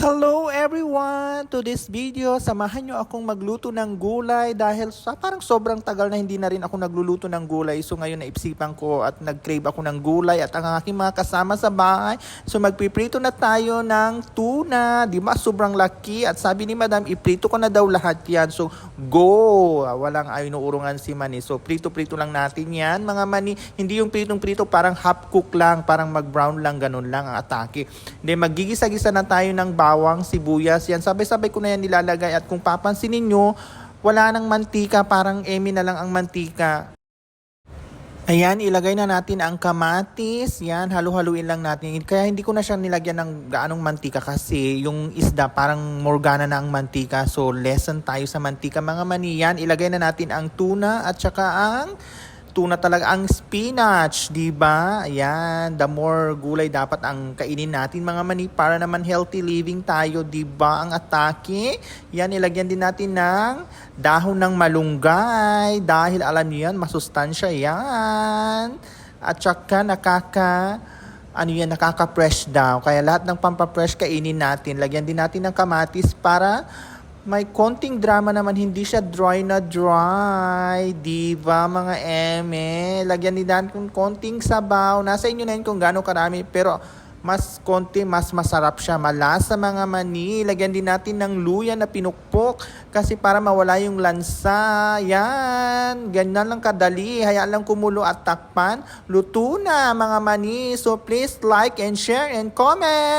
Hello everyone! To this video, samahan nyo akong magluto ng gulay dahil parang sobrang tagal na hindi na rin ako nagluluto ng gulay. So ngayon naipsipan ko at nag-crave ako ng gulay at ang aking mga kasama sa bahay. So magpiprito na tayo ng tuna. Di ba? Sobrang laki. At sabi ni Madam, iprito ko na daw lahat yan. So go! Walang inuurungan si Mani. So prito-prito lang natin yan mga Mani. Hindi yung pritong-prito, parang half cook lang. Parang mag-brown lang, ganun lang ang atake. Hindi, magigisa-gisa na tayo ng bawang, sibuyas, yan. Sabay-sabay ko na yan nilalagay at kung papansinin nyo, wala nang mantika, parang emi na lang ang mantika. Ayan, ilagay na natin ang kamatis. Yan, halu-haluin lang natin. Kaya hindi ko na siya nilagyan ng gaanong mantika kasi yung isda parang morgana na ang mantika. So, lesson tayo sa mantika mga Mani. Yan, ilagay na natin ang tuna at saka ang tuna talaga, ang spinach, di ba? Ayan, the more gulay dapat ang kainin natin mga Mani para naman healthy living tayo, di ba? Ang atake. Yan, ilagyan din natin ng dahon ng malunggay dahil alam niyo yan, masustansya yan. At saka nakaka-fresh daw. Kaya lahat ng pampapresh kainin natin. Lagyan din natin ng kamatis para may konting drama naman, hindi siya dry na dry. Diba mga eme? Lagyan din natin kung konting sabaw. Nasa inyo na yun kung gaano karami. Pero mas konti, mas masarap siya. Malasa mga Mani. Lagyan din natin ng luya na pinukpok. Kasi para mawala yung lansa. Yan. Ganyan lang kadali. Hayaan lang kumulo at takpan. Luto na mga Mani. So please like and share and comment.